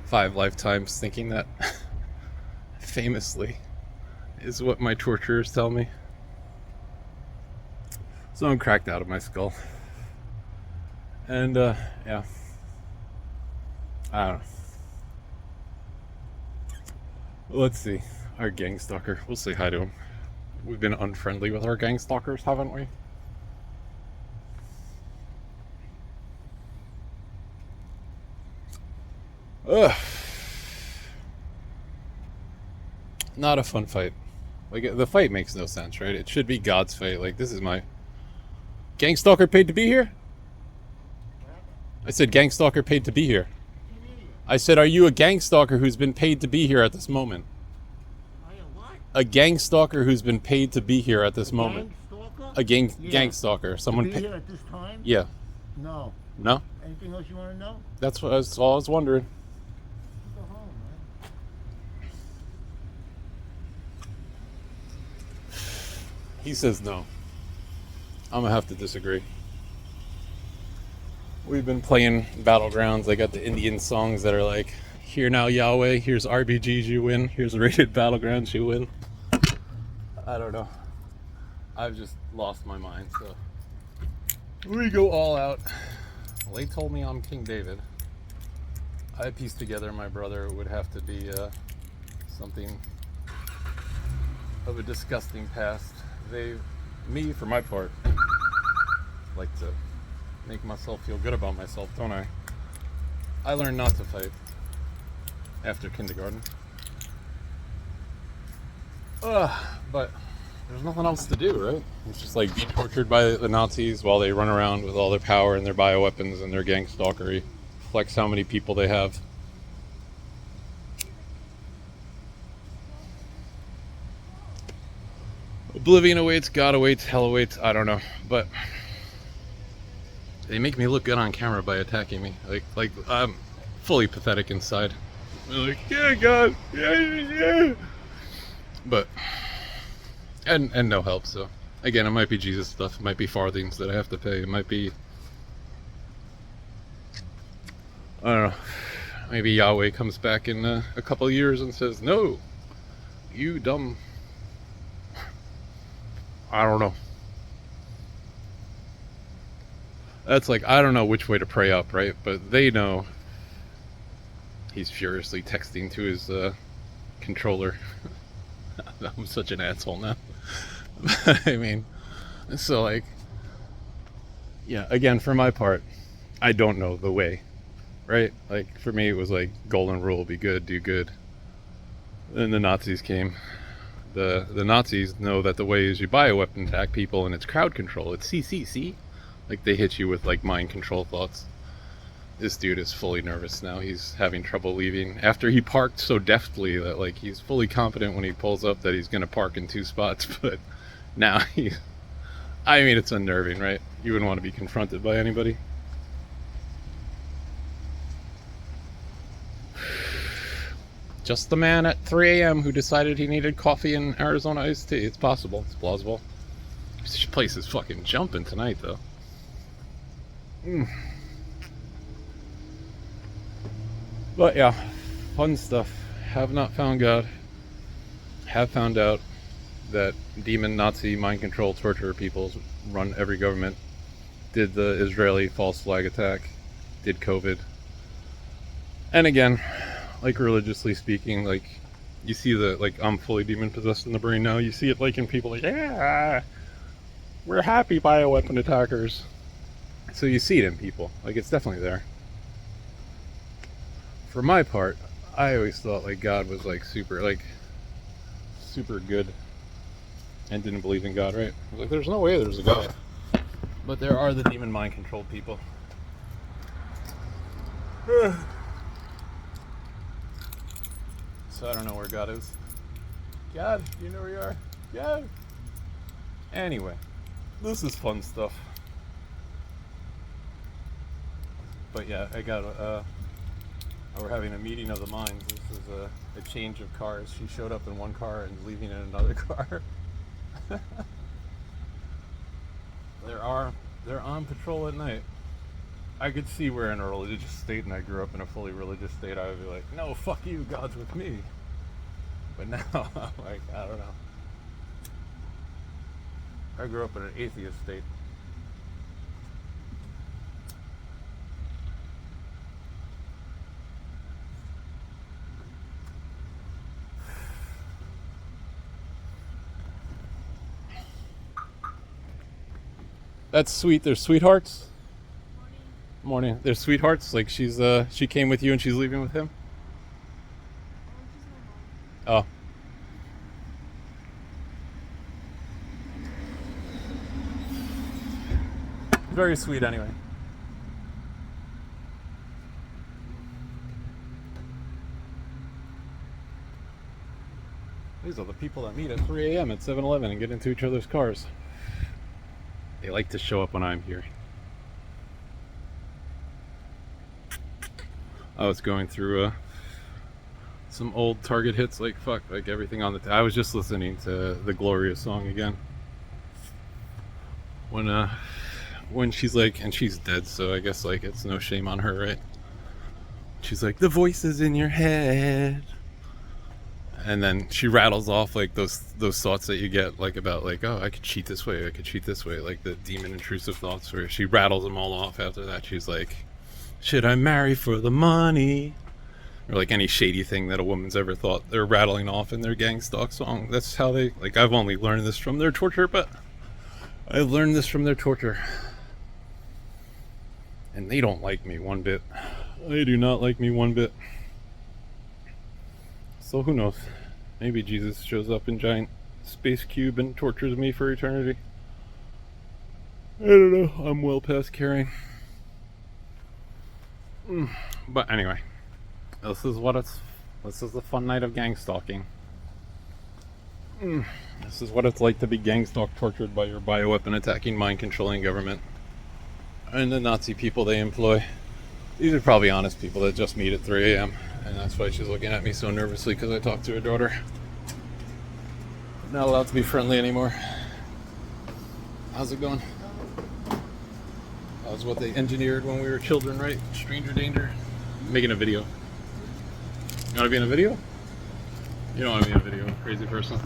5 lifetimes thinking that famously is what my torturers tell me. So I'm cracked out of my skull. And, yeah. I don't know. Let's see. Our gang stalker. We'll say hi to him. We've been unfriendly with our gang stalkers, haven't we? Ugh. Not a fun fight. Like, the fight makes no sense, right? It should be God's fight. Like, this is my... Gang stalker paid to be here? I said gang stalker paid to be here. I said, are you a gang stalker who's been paid to be here at this moment? A gang stalker who's been paid to be here at this moment. A gang stalker. Someone paid here at this time? Yeah. No. No? Anything else you want to know? That's all I was wondering. Go home, man. He says no. I'm gonna have to disagree. We've been playing Battlegrounds. I got the Indian songs that are like, here now Yahweh, here's RBGs you win, here's Rated Battlegrounds you win. I don't know. I've just lost my mind, so we go all out. Well, they told me I'm King David. I pieced together my brother would have to be something of a disgusting past. Me, for my part, like to make myself feel good about myself, don't I? I learned not to fight after kindergarten. But there's nothing else to do, right? It's just like be tortured by the Nazis while they run around with all their power and their bioweapons and their gang stalkery. Flex how many people they have. Oblivion awaits, God awaits, hell awaits, I don't know. But they make me look good on camera by attacking me. Like I'm fully pathetic inside. They're like, yeah, God, yeah. But and no help. So again, it might be Jesus stuff. It might be farthings that I have to pay. It might be, I don't know. Maybe Yahweh comes back in a couple of years and says, "No, you dumb." I don't know. That's like, I don't know which way to pray up, right? But they know. He's furiously texting to his controller. I'm such an asshole now. I mean, so like, yeah, again, for my part, I don't know the way, right? Like, for me, it was like, golden rule, be good, do good. Then the Nazis came. The Nazis know that the way is you buy a weapon, attack people, and it's crowd control. It's CCC. Like, they hit you with, like, mind control thoughts. This dude is fully nervous now. He's having trouble leaving. After he parked so deftly that, like, he's fully confident when he pulls up that he's going to park in 2 spots. But now I mean, it's unnerving, right? You wouldn't want to be confronted by anybody. Just the man at 3 a.m. who decided he needed coffee and Arizona iced tea. It's possible. It's plausible. This place is fucking jumping tonight, though. But yeah, fun stuff. Have not found God. Have found out that demon Nazi mind control torture peoples run every government. Did the Israeli false flag attack. Did COVID. And again, like, religiously speaking, like, you see the, like, I'm fully demon possessed in the brain now. You see it, like, in people like, yeah, we're happy bioweapon attackers. So you see it in people. Like, it's definitely there. For my part, I always thought, like, God was, like, super good and didn't believe in God, right? I was like, there's no way there's a God. But there are the demon mind controlled people. So I don't know where God is. God, you know where you are? God. Anyway, this is fun stuff. But yeah, we're having a meeting of the minds. This is a change of cars. She showed up in one car and is leaving in another car. They're on patrol at night. I could see we're in a religious state and I grew up in a fully religious state, I would be like, no, fuck you, God's with me. But now, I'm like, I don't know. I grew up in an atheist state. That's sweet. They're sweethearts. Morning. They're sweethearts. Like she came with you and she's leaving with him. Oh. Very sweet anyway. These are the people that meet at 3 a.m. at 7-Eleven and get into each other's cars. They like to show up when I'm here. I was going through some old Target hits, like everything on the. I was just listening to the Gloria song again. When she's like, and she's dead, so I guess like it's no shame on her, right? She's like, the voices in your head, and then she rattles off like those thoughts that you get like about like, oh, I could cheat this way, I could cheat this way, like the demon intrusive thoughts. Where she rattles them all off. After that, she's like, should I marry for the money? Or like any shady thing that a woman's ever thought, they're rattling off in their gang stalk song. That's how they, like, I've only learned this from their torture, but I've learned this from their torture. And they don't like me one bit. They do not like me one bit. So who knows? Maybe Jesus shows up in giant space cube and tortures me for eternity. I don't know. I'm well past caring. But anyway, this is the fun night of gang stalking. This is what it's like to be gang stalked, tortured by your bioweapon attacking, mind controlling government and the Nazi people they employ. These are probably honest people that just meet at 3 a.m. and that's why she's looking at me so nervously, because I talked to her daughter. Not allowed to be friendly anymore. How's it going? That was what they engineered when we were children, right? Stranger danger. I'm making a video. You want to be in a video? You don't want to be in a video, crazy person.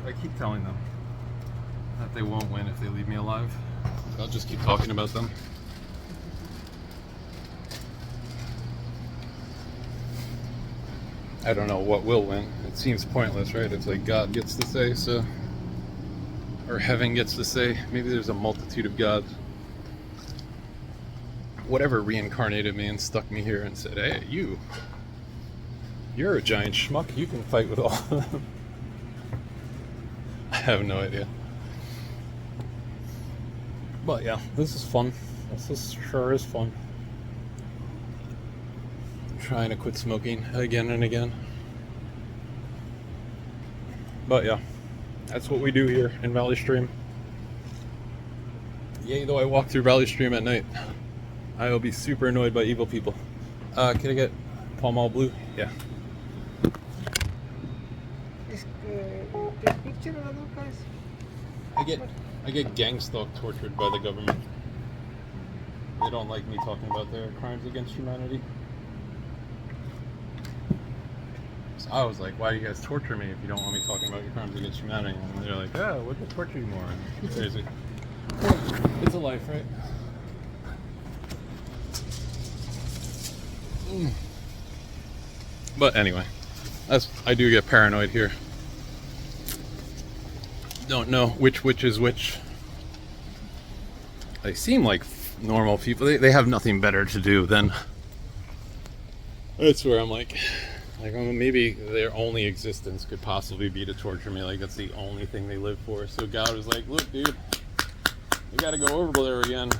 I keep telling them that they won't win if they leave me alive. I'll just keep talking about them. I don't know what will win. It seems pointless, right? It's like God gets to say, so, or heaven gets to say. Maybe there's a multitude of gods. Whatever reincarnated me and stuck me here and said, hey, you're a giant schmuck, you can fight with all of them. I have no idea. But yeah, this is fun. This sure is fun. I'm trying to quit smoking again and again. But yeah, that's what we do here in Valley Stream. Yay, though I walk through Valley Stream at night, I will be super annoyed by evil people. Can I get Pall Mall Blue? Yeah. I get gang stalked, tortured by the government. They don't like me talking about their crimes against humanity. So I was like, why do you guys torture me if you don't want me talking about your crimes against humanity? And they're like, oh, we'll just torture you more. And crazy. It's a life, right? But anyway, I do get paranoid here. Don't know which is which. They seem like normal people. They have nothing better to do than. That's where I'm like maybe their only existence could possibly be to torture me. Like that's the only thing they live for. So God was like, look, dude, you got to go over there again.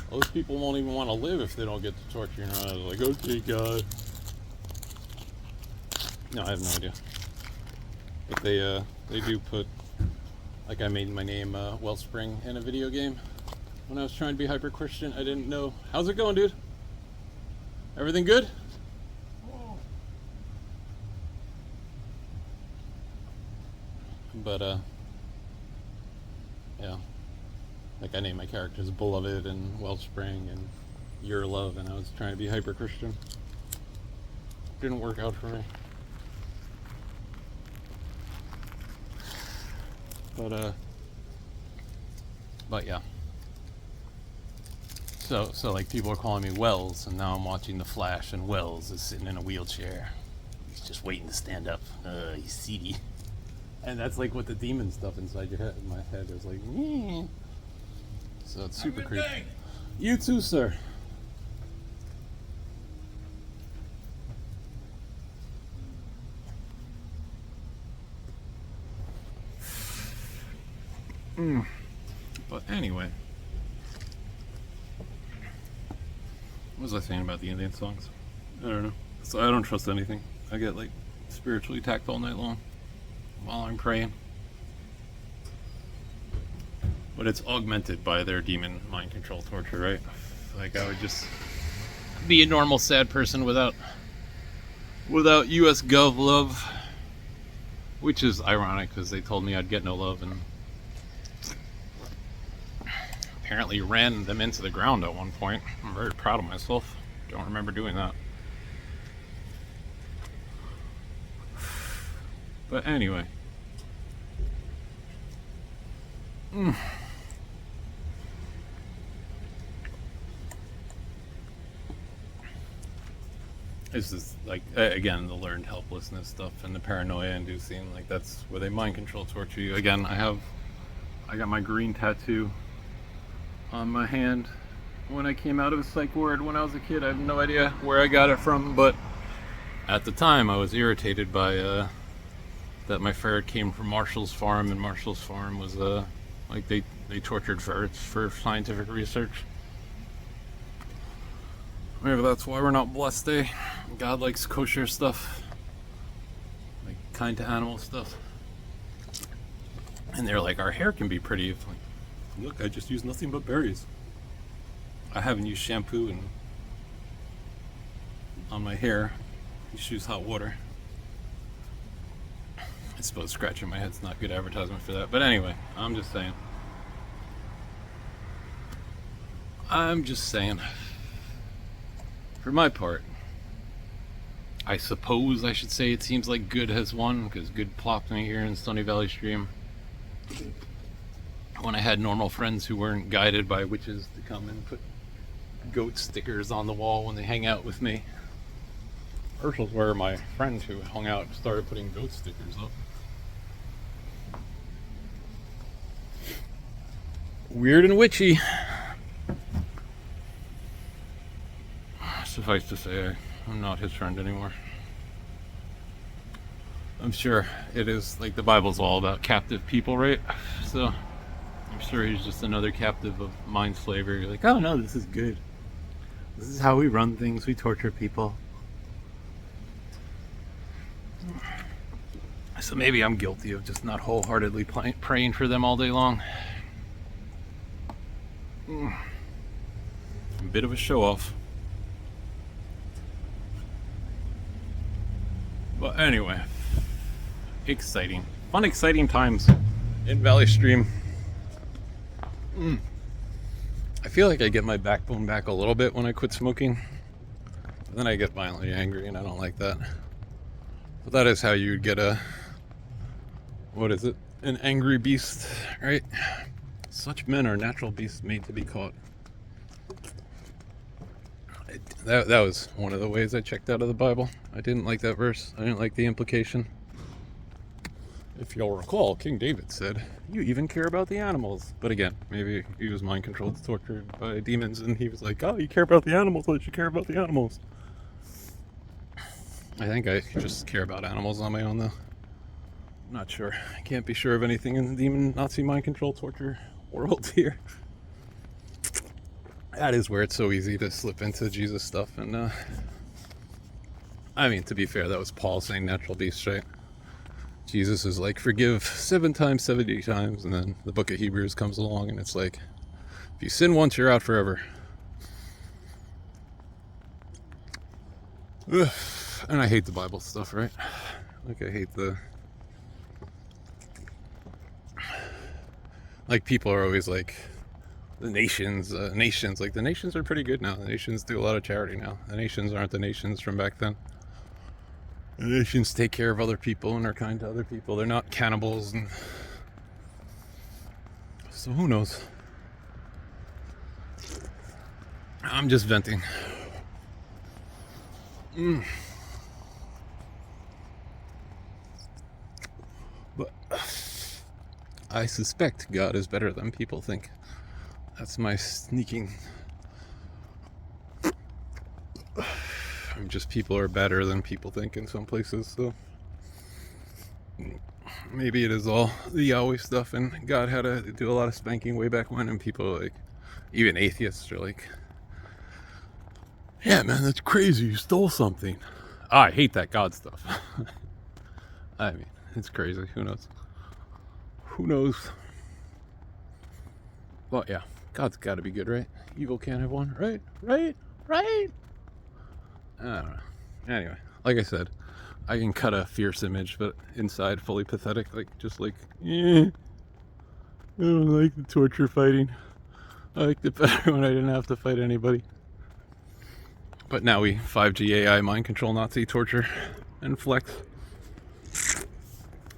Those people won't even want to live if they don't get to torture you. And I was like, okay, God. No, I have no idea. But they do put, like I made my name Wellspring in a video game. when I was trying to be hyper Christian. I didn't know. How's it going, dude? Everything good? Oh, But yeah, like I named my characters Beloved and Wellspring and Your Love, and I was trying to be hyper Christian. Didn't work out for me. But yeah. So like people are calling me Wells, and now I'm watching The Flash, and Wells is sitting in a wheelchair. He's just waiting to stand up. He's seedy. And that's like what the demon stuff inside your head, my head is like. Nyeh. So it's super creepy. You too, sir. But anyway, what was I saying about the Indian songs? I don't know. So I don't trust anything. I get like spiritually attacked all night long while I'm praying. But it's augmented by their demon mind control torture, right? Like I would just be a normal sad person without US Gov love, which is ironic because they told me I'd get no love and apparently ran them into the ground at one point. I'm very proud of myself. Don't remember doing that. But anyway. This is like, again, the learned helplessness stuff and the paranoia inducing, like that's where they mind control torture you. Again, I got my green tattoo on my hand when I came out of a psych ward when I was a kid. I have no idea where I got it from, but at the time I was irritated by that my ferret came from Marshall's Farm, and Marshall's Farm was like they tortured ferrets for scientific research. Maybe that's why we're not blessed, eh? God likes kosher stuff, like kind to animal stuff. And they're like, our hair can be pretty. Like, look, I just use nothing but berries. I haven't used shampoo and on my hair. I just use hot water. I suppose scratching my head's not good advertisement for that. But anyway, I'm just saying. For my part, I suppose I should say it seems like good has won, because good plopped me here in Sunny Valley Stream when I had normal friends who weren't guided by witches to come and put goat stickers on the wall when they hang out with me. Herschel's where my friends who hung out started putting goat stickers up. Weird and witchy. Suffice to say, I'm not his friend anymore. I'm sure it is, like the Bible's all about captive people, right? So I'm sure he's just another captive of mind's flavor. You're like, oh no, this is good. This is how we run things. We torture people. So maybe I'm guilty of just not wholeheartedly praying for them all day long. A bit of a show off. But anyway, exciting, fun, exciting times in Valley Stream. I feel like I get my backbone back a little bit when I quit smoking. But then I get violently angry, and I don't like that. But that is how you get an angry beast, right? Such men are natural beasts made to be caught. That was one of the ways I checked out of the Bible. I didn't like that verse. I didn't like the implication. If you'll recall, King David said, you even care about the animals. But again, maybe he was mind controlled, tortured by demons, and he was like, oh, you care about the animals, let you care about the animals. I think I just care about animals on my own, though. I'm not sure. I can't be sure of anything in the demon Nazi mind control torture world here. That is where it's so easy to slip into Jesus stuff. And I mean, to be fair, that was Paul saying natural beasts, right? Jesus is like, forgive 7 times, 70 times. And then the book of Hebrews comes along and it's like, if you sin once, you're out forever. Ugh. And I hate the Bible stuff, right? Like, I hate the... Like, people are always like, the nations, like, the nations are pretty good now. The nations do a lot of charity now. The nations aren't the nations from back then. The nations take care of other people and are kind to other people. They're not cannibals, and so who knows? I'm just venting. But I suspect God is better than people think. That's my sneaking. Just people are better than people think in some places, so maybe it is all the Yahweh stuff, and God had to do a lot of spanking way back when, and people like, even atheists are like, yeah man, that's crazy, you stole something. I hate that God stuff. I mean, it's crazy. Who knows? Well, yeah, God's got to be good, right? Evil can't have one, right? I don't know. Anyway, like I said, I can cut a fierce image, but inside fully pathetic. Like, just like, I don't like the torture fighting. I liked it better when I didn't have to fight anybody. But now we 5G AI mind control Nazi torture and flex.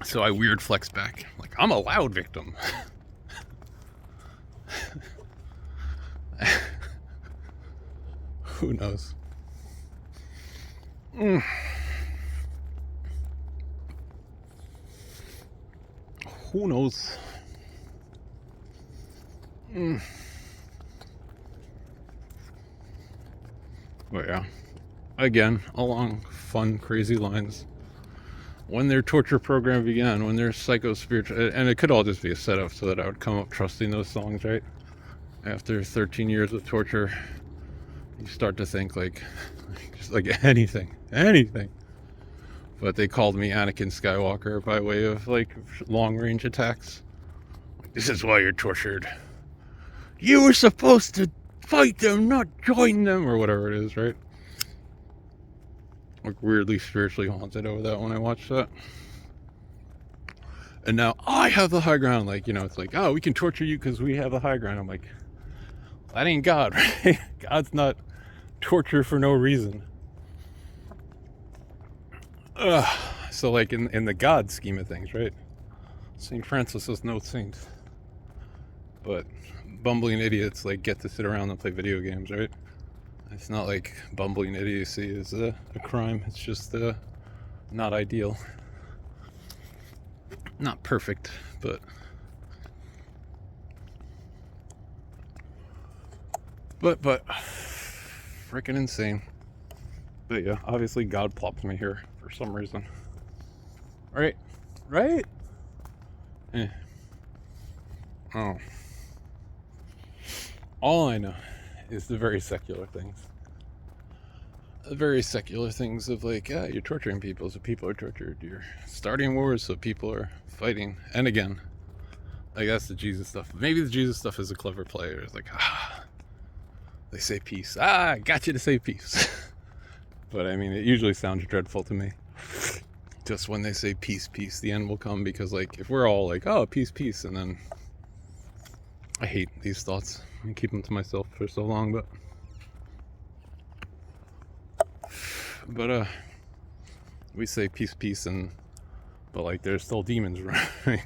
So I weird flex back. Like, I'm a loud victim. Who knows? Who knows? But yeah, again, along fun, crazy lines. When their torture program began, when their psycho-spiritual, and it could all just be a setup so that I would come up trusting those songs, right? After 13 years of torture, you start to think like, just like anything. But they called me Anakin Skywalker by way of like long-range attacks. This is why you're tortured. You were supposed to fight them, not join them, or whatever it is, right? Like, weirdly spiritually haunted over that when I watched that. And now I have the high ground. Like, it's like, oh, we can torture you because we have the high ground. I'm like, that ain't God, right? God's not torture for no reason. So like in the God scheme of things, right? St. Francis is no saint. But bumbling idiots like get to sit around and play video games, right? It's not like bumbling idiocy is a crime. It's just not ideal. Not perfect, but freaking insane. But yeah, obviously God plopped me here for some reason. Right? Oh. All I know is the very secular things. The very secular things of like, yeah, you're torturing people, so people are tortured. You're starting wars, so people are fighting. And again, like, that's the Jesus stuff. Maybe the Jesus stuff is a clever play. It's like, they say peace. I got you to say peace. But I mean, it usually sounds dreadful to me. Just when they say peace, the end will come. Because like, if we're all like, oh, peace, and then I hate these thoughts. I keep them to myself for so long, but we say peace, but like, there's still demons, right?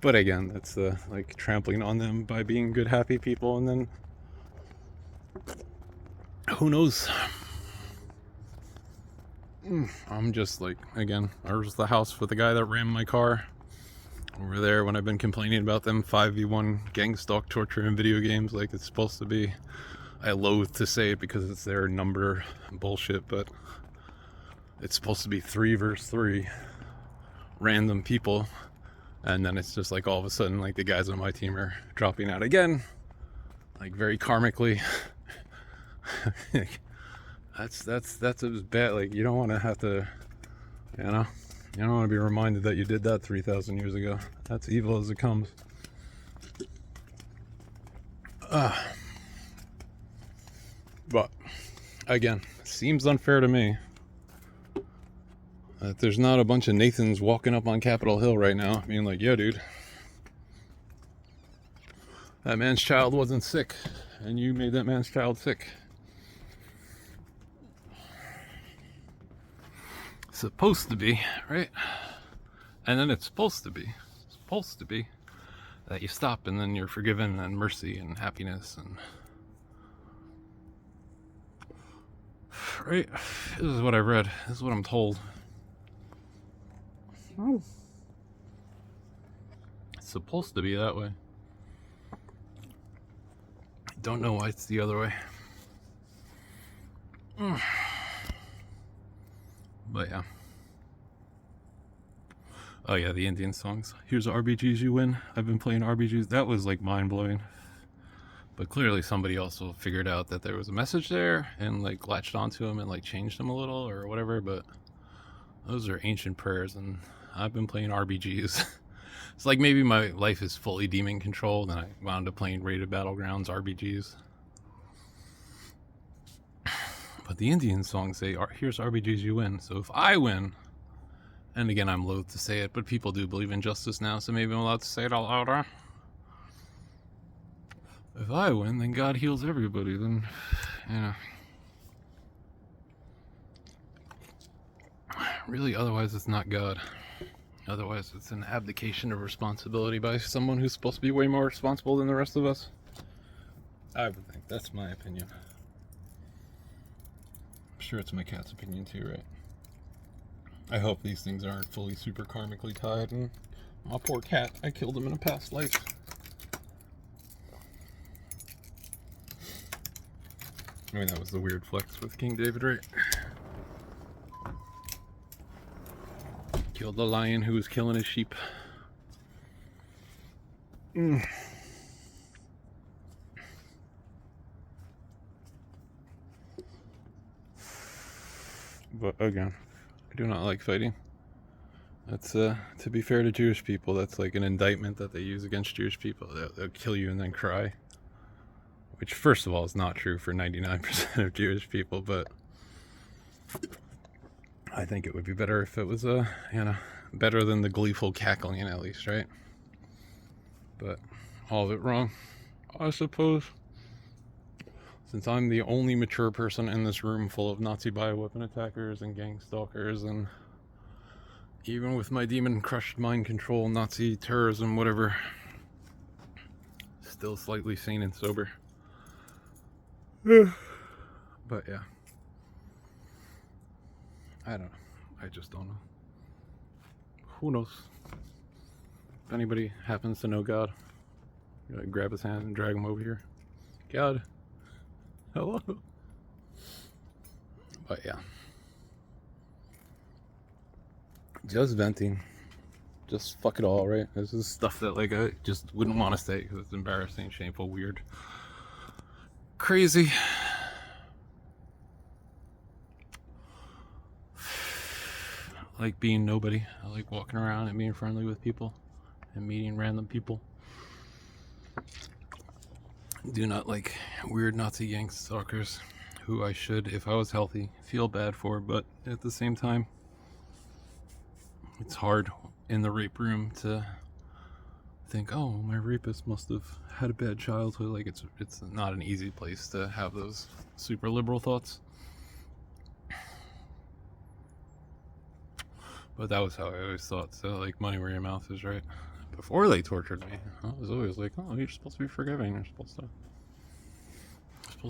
But again, that's like trampling on them by being good, happy people, and then who knows? I'm just like, again, there's the house for the guy that rammed my car over there when I've been complaining about them 5v1 gang stalk torture in video games. Like, it's supposed to be, I loathe to say it because it's their number bullshit, but it's supposed to be 3 versus 3 random people, and then it's just like all of a sudden, like, the guys on my team are dropping out again, like, very karmically. That's as bad. Like, you don't want to have to, you don't want to be reminded that you did that 3,000 years ago. That's evil as it comes. But again, seems unfair to me that there's not a bunch of Nathans walking up on Capitol Hill right now being like, yo, dude, that man's child wasn't sick, and you made that man's child sick. Supposed to be, right? And then it's supposed to be that you stop and then you're forgiven and mercy and happiness and right. This is what I've read. This is what I'm told. It's supposed to be that way. I don't know why it's the other way. But yeah. Oh yeah, the Indian songs. Here's RBGs you win. I've been playing RBGs. That was like mind blowing. But clearly somebody also figured out that there was a message there and like latched onto them and like changed them a little or whatever. But those are ancient prayers, and I've been playing RBGs. It's like maybe my life is fully demon controlled and I wound up playing Rated Battlegrounds RBGs. But the Indian songs say, here's RBGs you win. So if I win, and again, I'm loath to say it, but people do believe in justice now, so maybe I'm allowed to say it out louder. If I win, then God heals everybody. Then, you know. Really, otherwise it's not God. Otherwise it's an abdication of responsibility by someone who's supposed to be way more responsible than the rest of us. I would think. That's my opinion. I'm sure it's my cat's opinion too, right? I hope these things aren't fully super karmically tied, and my poor cat, I killed him in a past life. I mean, that was the weird flex with King David, right? Killed the lion who was killing his sheep. But again, I do not like fighting. That's to be fair to Jewish people, that's like an indictment that they use against Jewish people. They'll kill you and then cry. Which, first of all, is not true for 99% of Jewish people, but I think it would be better if it was, better than the gleeful cackling, at least, right? But all of it wrong, I suppose. Since I'm the only mature person in this room full of Nazi bioweapon attackers and gang stalkers, and even with my demon-crushed mind control, Nazi terrorism, whatever, still slightly sane and sober. But yeah, I don't know. I just don't know. Who knows? If anybody happens to know God, grab his hand and drag him over here. God, hello. But yeah, just venting. Just fuck it all, right? This is stuff that like I just wouldn't want to say because it's embarrassing, shameful, weird, crazy. I like being nobody. I like walking around and being friendly with people and meeting random people. Do not like weird Nazi gang stalkers who I should, if I was healthy, feel bad for, but at the same time, it's hard in the rape room to think, oh, my rapist must have had a bad childhood. Like it's not an easy place to have those super liberal thoughts. But that was how I always thought. So like, money where your mouth is, right? Before they tortured me, I was always like, oh, you're supposed to be forgiving. You're supposed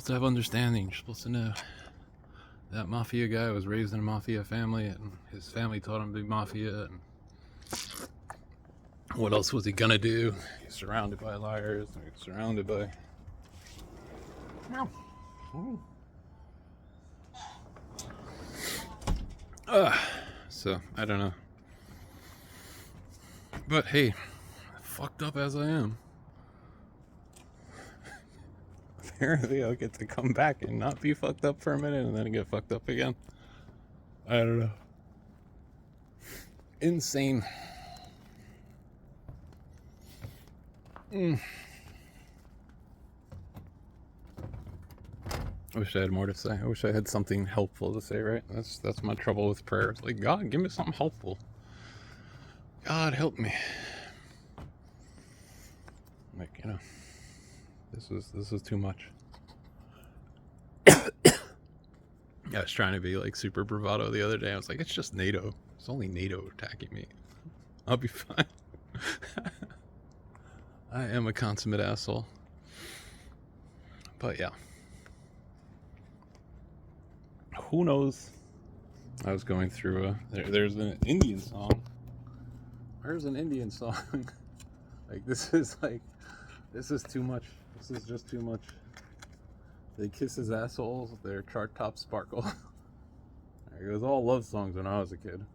to have understanding. You're supposed to know that mafia guy was raised in a mafia family, and his family taught him to be mafia. And what else was he gonna do? He's surrounded by liars. He's surrounded by. So I don't know. But hey, fucked up as I am, apparently I'll get to come back and not be fucked up for a minute and then get fucked up again. I don't know. Insane. I wish I had more to say. I wish I had something helpful to say, right? That's my trouble with prayer. It's like, God, give me something helpful. God, help me. Like, this is too much. I was trying to be like super bravado the other day. I was like, it's just NATO. It's only NATO attacking me. I'll be fine. I am a consummate asshole. But yeah. Who knows? I was going through there's an Indian song. Where's an Indian song? this is too much. This is just too much. They kiss his assholes, their chart top sparkle. It was all love songs when I was a kid.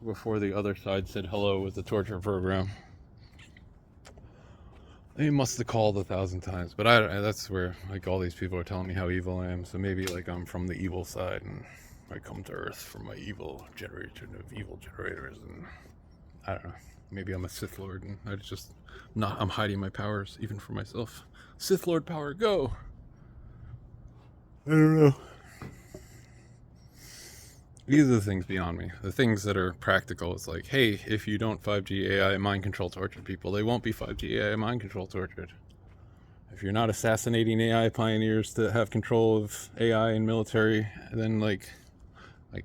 Before the other side said hello with the torture program. They must have called 1,000 times, but that's where like all these people are telling me how evil I am. So maybe like I'm from the evil side and I come to Earth from my evil generation of evil generators, and I don't know. Maybe I'm a Sith Lord and I'm hiding my powers even from myself. Sith Lord power, go! I don't know. These are the things beyond me. The things that are practical. It's like, hey, if you don't 5G AI mind control torture people, they won't be 5G AI mind control tortured. If you're not assassinating AI pioneers to have control of AI and military, then like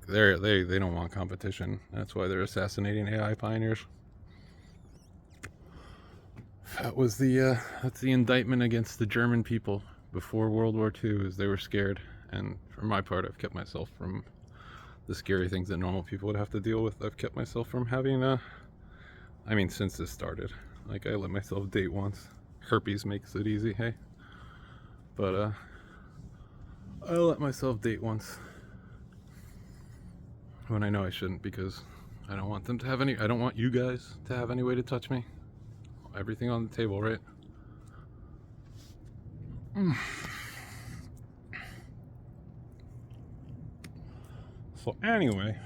they don't want competition. That's why they're assassinating AI pioneers. That's the indictment against the German people before World War II, is they were scared. And for my part, I've kept myself from the scary things that normal people would have to deal with. I've kept myself from having since this started. Like, I let myself date once. Herpes makes it easy, hey? But I let myself date once when I know I shouldn't, because I don't want I don't want you guys to have any way to touch me. Everything on the table, right? So anyway,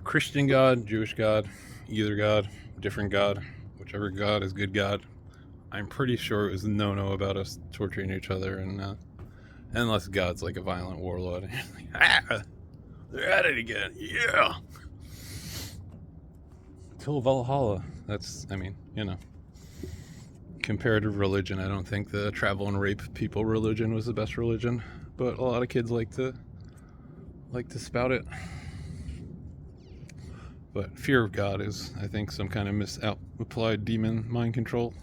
Christian God, Jewish God, either God, different God, whichever God is good God. I'm pretty sure it was no about us torturing each other, and unless God's like a violent warlord. They're at it again, yeah! Till Valhalla. That's, comparative religion. I don't think the travel and rape people religion was the best religion, but a lot of kids like to spout it. But fear of God is, I think, some kind of misapplied demon mind control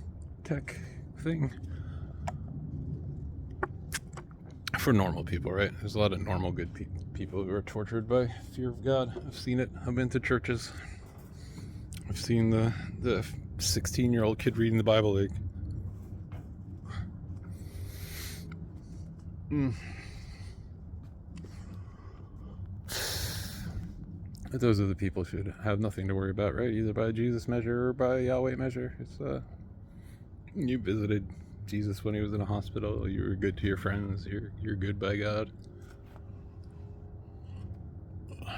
tech thing for normal people, right? There's a lot of normal good people who are tortured by fear of God. I've seen it. I've been to churches. I've seen the 16-year-old kid reading the Bible, like, But those are the people who should have nothing to worry about, right? Either by Jesus measure or by Yahweh measure. It's you visited Jesus when he was in a hospital. You were good to your friends. You're good by God.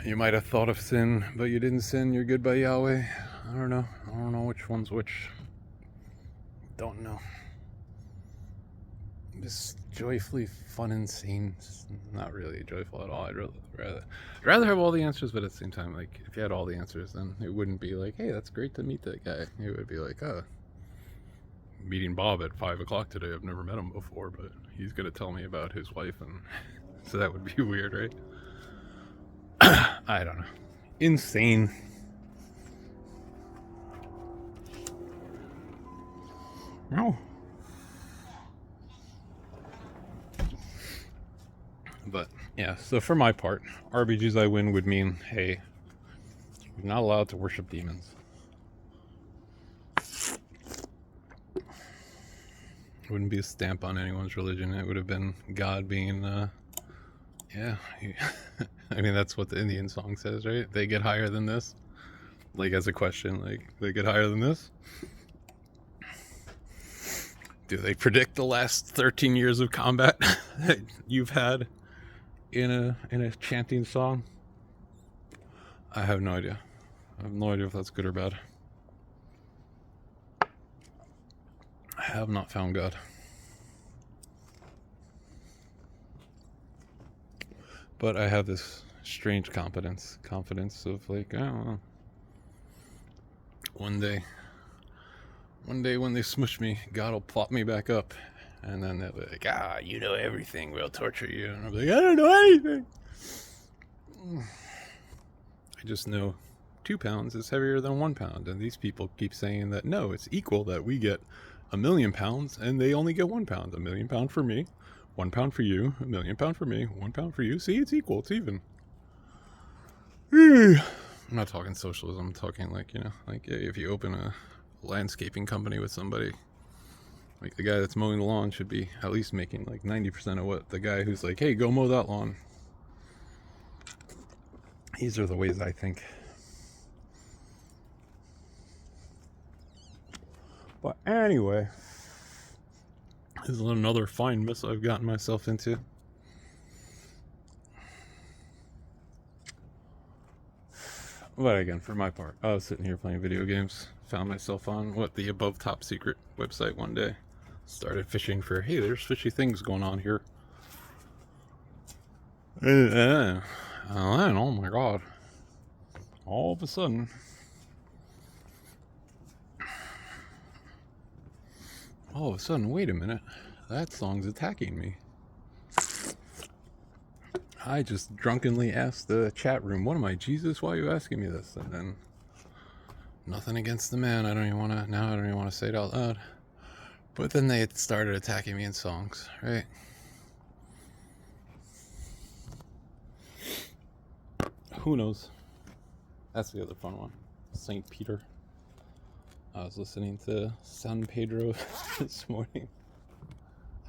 You might have thought of sin, but you didn't sin. You're good by Yahweh. I don't know which one's which. Don't know. Just joyfully fun and sane. It's not really joyful at all. I'd rather have all the answers, but at the same time, like, if you had all the answers, then it wouldn't be like, hey, that's great to meet that guy. It would be like, meeting Bob at 5 o'clock today. I've never met him before, but he's gonna tell me about his wife, and so that would be weird, right? I don't know. Insane. No. But yeah, so for my part, RBGs I win would mean, hey, you're not allowed to worship demons. It wouldn't be a stamp on anyone's religion. It would have been God being, I mean, that's what the Indian song says, right? They get higher than this. Like, as a question, like, they get higher than this? Do they predict the last 13 years of combat that you've had in a chanting song? I have no idea. I have no idea if that's good or bad. I have not found God. But I have this strange confidence of like, I don't know. One day when they smush me, God will plop me back up. And then they'll be like, you know everything, we'll torture you. And I'll be like, I don't know anything. I just know 2 pounds is heavier than 1 pound. And these people keep saying that, no, it's equal, that we get 1,000,000 pounds and they only get 1 pound. 1,000,000 pound for me, 1 pound for you, 1,000,000 pound for me, 1 pound for you. See, it's equal, it's even. I'm not talking socialism, I'm talking like, like if you open a landscaping company with somebody, like the guy that's mowing the lawn should be at least making like 90% of what the guy who's like, hey, go mow that lawn. These are the ways I think. But anyway, this is another fine mess I've gotten myself into. But again, for my part, I was sitting here playing video games, found myself on the Above Top Secret website one day, started fishing for, hey, there's fishy things going on here. And oh my god, all of a sudden, wait a minute, that song's attacking me. I just drunkenly asked the chat room, what am I, Jesus? Why are you asking me this? And then, nothing against the man, I don't even want to say it out loud. But then they started attacking me in songs, right? Who knows? That's the other fun one. St. Peter. I was listening to San Pedro this morning.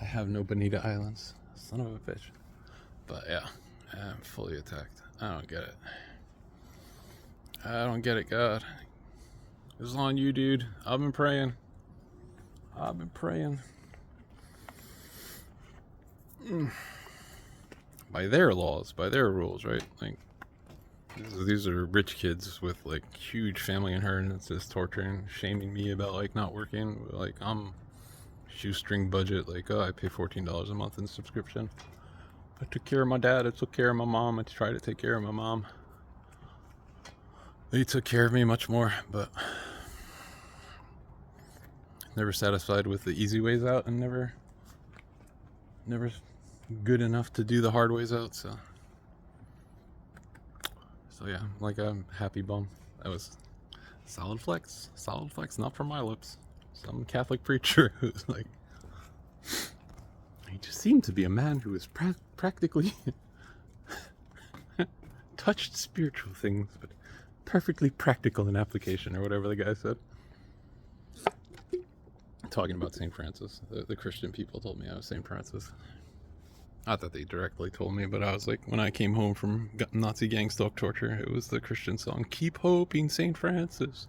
I have no Bonita Islands. Son of a bitch. But yeah, I'm fully attacked. I don't get it. I don't get it, God. It's on you, dude. I've been praying. By their laws, by their rules, right? Like, these are rich kids with like huge family inheritances, torturing, shaming me about like not working. Like, I'm shoestring budget. Like, oh, I pay $14 a month in subscription. I took care of my dad, I took care of my mom, I tried to take care of my mom. They took care of me much more, but never satisfied with the easy ways out, and never good enough to do the hard ways out, so yeah, like, I'm happy bum. That was solid flex, not from my lips. Some Catholic preacher who's like, he just seemed to be a man who was practically touched spiritual things, but perfectly practical in application, or whatever the guy said. Talking about St. Francis. The Christian people told me I was St. Francis. Not that they directly told me, but I was like, when I came home from Nazi gang stalk torture, it was the Christian song, Keep Hoping, St. Francis,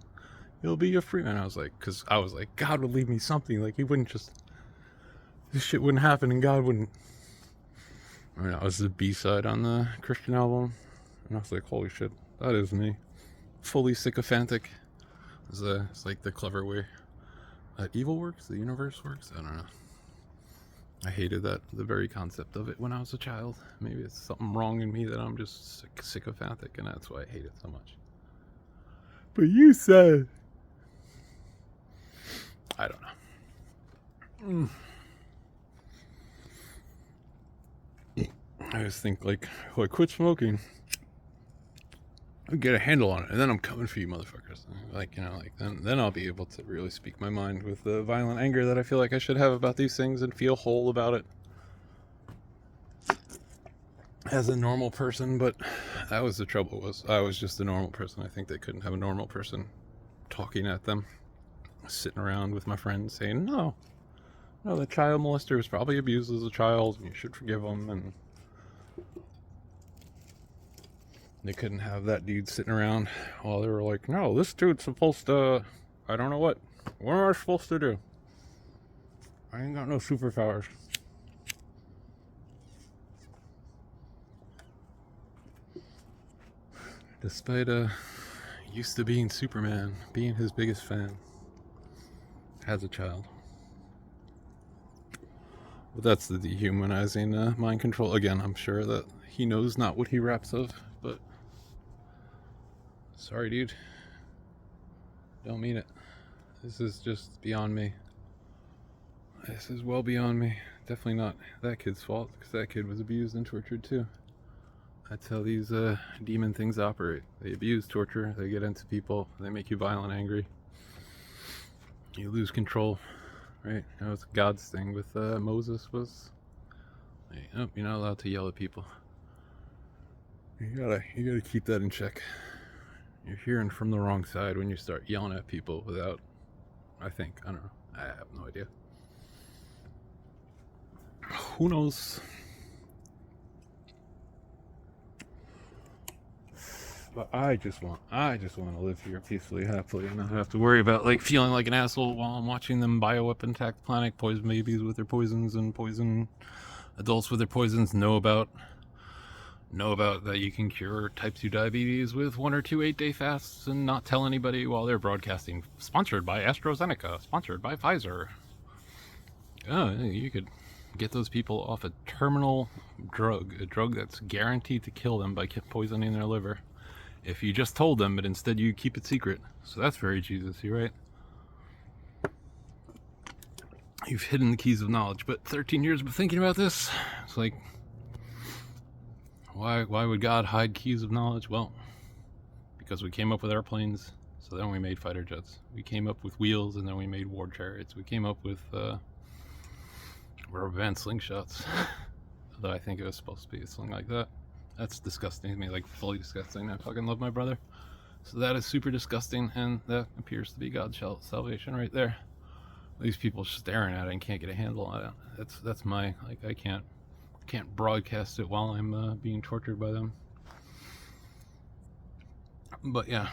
you'll be a free man. I was like, because I was like, God would leave me something. Like, he wouldn't just, this shit wouldn't happen and God wouldn't. I mean, that was the B-side on the Christian album. And I was like, holy shit, that is me. Fully sycophantic. It's like the clever way that evil works, the universe works. I don't know. I hated the very concept of it when I was a child. Maybe it's something wrong in me that I'm just sycophantic, and that's why I hate it so much. But you said, I don't know. I just think, like, I quit smoking, I'll get a handle on it, and then I'm coming for you motherfuckers. Like, then I'll be able to really speak my mind with the violent anger that I feel like I should have about these things, and feel whole about it as a normal person. But that was the trouble, was I was just a normal person. I think they couldn't have a normal person talking at them, sitting around with my friends saying, no, the child molester was probably abused as a child, and you should forgive him. And they couldn't have that dude sitting around while they were like, no, this dude's supposed to, I don't know what am I supposed to do? I ain't got no superpowers. Despite used to being Superman, being his biggest fan as a child. But that's the dehumanizing mind control. Again, I'm sure that he knows not what he raps of, but sorry, dude. Don't mean it. This is just beyond me. This is well beyond me. Definitely not that kid's fault, because that kid was abused and tortured too. That's how these demon things operate. They abuse, torture, they get into people, they make you violent, angry. You lose control, right? That was God's thing with Moses was, hey, oh, you're not allowed to yell at people. You gotta keep that in check. You're hearing from the wrong side when you start yelling at people without, I don't know. I have no idea. Who knows? But I just want to live here peacefully, happily, and not have to worry about like feeling like an asshole while I'm watching them bioweapon attack the planet, poison babies with their poisons, and poison adults with their poisons. Know about that you can cure type 2 diabetes with 1 or 2 8-day fasts and not tell anybody while they're broadcasting. Sponsored by AstraZeneca. Sponsored by Pfizer. Oh, you could get those people off a terminal drug, a drug that's guaranteed to kill them by poisoning their liver. If you just told them, but instead you keep it secret. So that's very Jesus-y, right? You've hidden the keys of knowledge, but 13 years of thinking about this, it's like, why would God hide keys of knowledge? Well, because we came up with airplanes, so then we made fighter jets. We came up with wheels, and then we made war chariots. We came up with rubber band slingshots. Although I think it was supposed to be a sling like that. That's disgusting to me, like fully disgusting. I fucking love my brother. So that is super disgusting, and that appears to be God's salvation right there. These people staring at it and can't get a handle on it. That's my, like, I can't broadcast it while I'm being tortured by them. But yeah,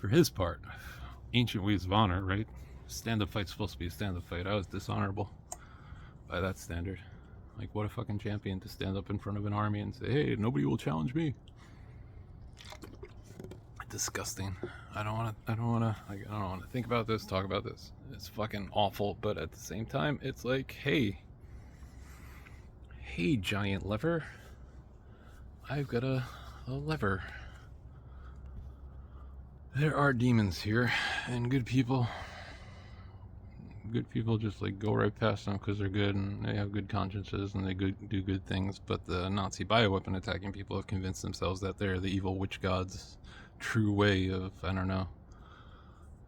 for his part, ancient ways of honor, right? Stand-up fight's supposed to be a stand-up fight. I was dishonorable by that standard. Like, what a fucking champion to stand up in front of an army and say, hey, nobody will challenge me. Disgusting. I don't want to think about this, talk about this. It's fucking awful, but at the same time, it's like, hey, giant lever. I've got a lever. There are demons here, and good people just like go right past them because they're good and they have good consciences and they do good things. But the Nazi bioweapon attacking people have convinced themselves that they're the evil witch gods' true way of, I don't know.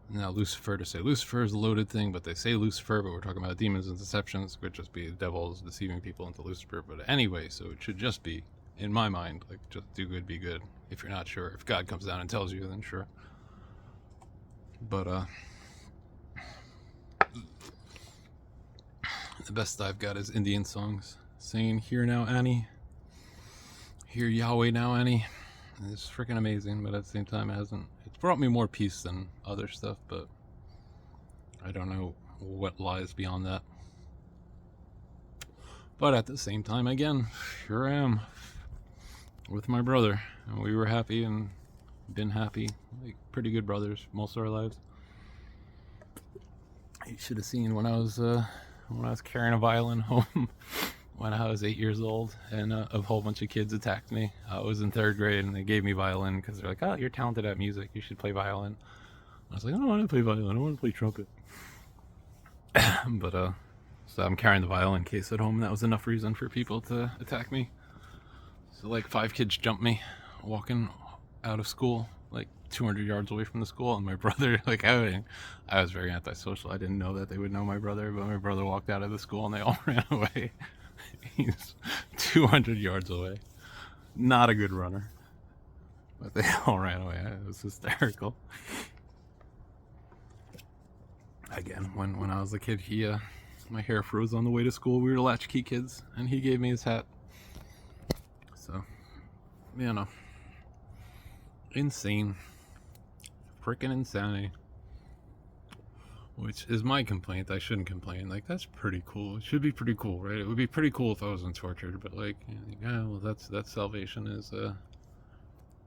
Now Lucifer, to say Lucifer is a loaded thing, but they say Lucifer, but we're talking about demons and deceptions. It could just be devils deceiving people into Lucifer. But anyway, so it should just be, in my mind, like, just do good, be good. If you're not sure, if God comes down and tells you, then sure. But the best I've got is Indian songs saying, "Hear now, Annie. Hear Yahweh now, Annie." And it's freaking amazing, but at the same time, it's brought me more peace than other stuff, but I don't know what lies beyond that. But at the same time, again, here I am with my brother, and we were happy and been happy, like pretty good brothers most of our lives. You should have seen when I was carrying a violin home when I was 8 years old, and a whole bunch of kids attacked me. I was in 3rd grade, and they gave me violin because they're like, "Oh, you're talented at music. You should play violin." I was like, "I don't want to play violin. I want to play trumpet." But so I'm carrying the violin case at home, and that was enough reason for people to attack me. So like 5 kids jumped me walking out of school, like 200 yards away from the school, and my brother, like, I was very antisocial. I didn't know that they would know my brother, but my brother walked out of the school and they all ran away. He's 200 yards away. Not a good runner, but they all ran away. It was hysterical. Again, when I was a kid, my hair froze on the way to school. We were latchkey kids, and he gave me his hat. So, you know, insane, freaking insanity. Which is my complaint. I shouldn't complain. Like, that's pretty cool. It should be pretty cool, right? It would be pretty cool if I wasn't tortured, but like, yeah, well, that's salvation is.